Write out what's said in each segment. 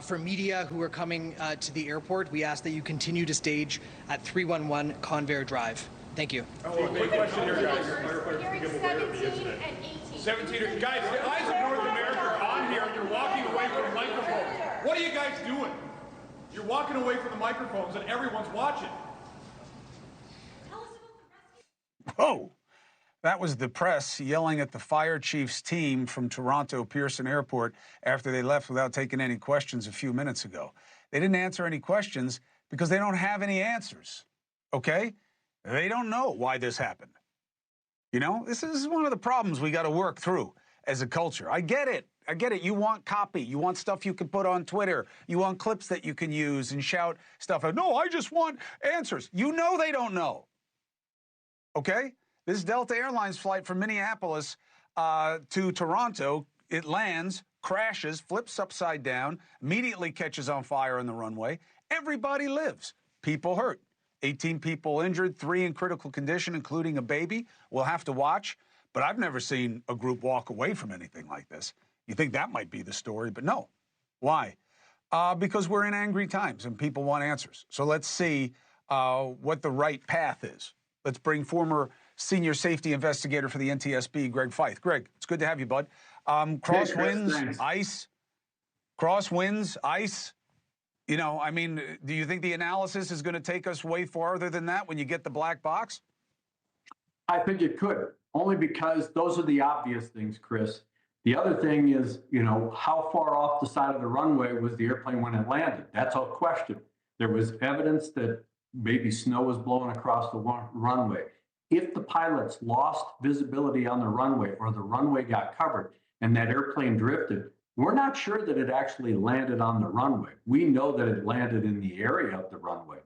For media who are coming to the airport, we ask that you continue to stage at 311 Convair Drive. Thank you. Quick question here, guys. 17 and 18. 17, guys, the eyes of North America are on here, and you're walking away from the microphones. What are you guys doing? You're walking away from the microphones, and everyone's watching. Tell us about the rescue. Whoa! That was the press yelling at the fire chief's team from Toronto Pearson Airport after they left without taking any questions a few minutes ago. They didn't answer any questions because they don't have any answers, okay? They don't know why this happened. You know, this is one of the problems we got to work through as a culture. I get it. I get it. You want copy. You want stuff you can put on Twitter. You want clips that you can use and shout stuff out. No, I just want answers. You know they don't know, okay? This Delta Airlines flight from Minneapolis to Toronto, it lands, crashes, flips upside down, immediately catches on fire on the runway. Everybody lives. People hurt. 18 people injured, 3 in critical condition, including a baby. We'll have to watch. But I've never seen a group walk away from anything like this. You think that might be the story, but no. Why? Because we're in angry times and people want answers. So let's see what the right path is. Let's bring former senior safety investigator for the NTSB, Greg Feith. Greg, it's good to have you, bud. Crosswinds, ice, crosswinds, ice. You know, I mean, do you think the analysis is going to take us way farther than that when you get the black box? I think it could, only because those are the obvious things, Chris. The other thing is, you know, how far off the side of the runway was the airplane when it landed? That's a question. There was evidence that maybe snow was blowing across the runway. If the pilots lost visibility on the runway or the runway got covered and that airplane drifted, we're not sure that it actually landed on the runway. We know that it landed in the area of the runway.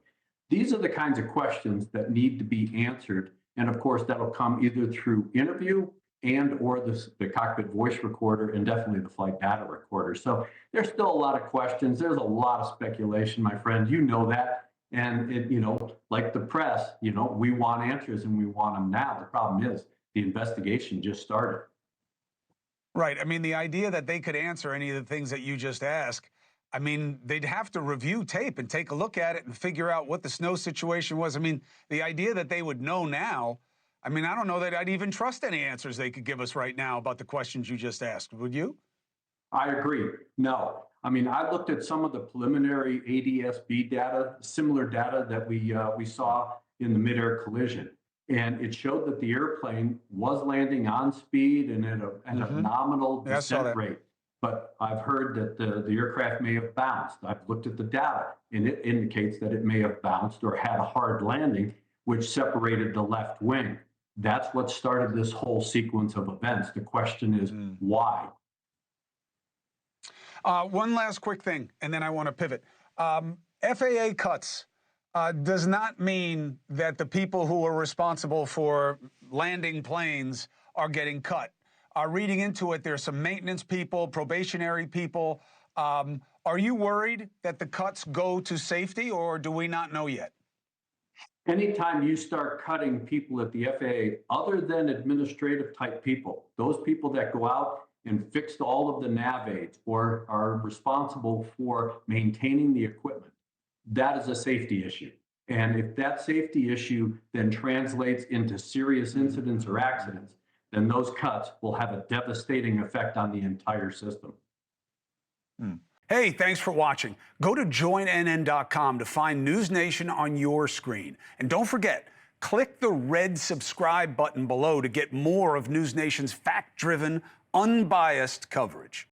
These are the kinds of questions that need to be answered. And of course, that'll come either through interview and or the cockpit voice recorder and definitely the flight data recorder. So there's still a lot of questions. There's a lot of speculation, my friend. You know that. And it, you know, like the press, you know, we want answers and we want them now. The problem is the investigation just started. Right. I mean, the idea that they could answer any of the things that you just asked, I mean, they'd have to review tape and take a look at it and figure out what the snow situation was. I mean, the idea that they would know now, I mean, I don't know that I'd even trust any answers they could give us right now about the questions you just asked. Would you? I agree. No. I mean, I looked at some of the preliminary ADSB data, similar data that we saw in the mid-air collision. And it showed that the airplane was landing on speed and at a nominal descent rate. But I've heard that the aircraft may have bounced. I've looked at the data, and it indicates that it may have bounced or had a hard landing, which separated the left wing. That's what started this whole sequence of events. The question is, why? One last quick thing, and then I want to pivot. FAA cuts does not mean that the people who are responsible for landing planes are getting cut. Reading into it, there's some maintenance people, probationary people. Are you worried that the cuts go to safety, or do we not know yet? Anytime you start cutting people at the FAA, other than administrative type people, those people that go out and fix all of the nav aids or are responsible for maintaining the equipment, that is a safety issue. And if that safety issue then translates into serious incidents or accidents, then those cuts will have a devastating effect on the entire system. Hey, thanks for watching. Go to joinnn.com to find NewsNation on your screen. And don't forget, click the red subscribe button below to get more of NewsNation's fact-driven, unbiased coverage.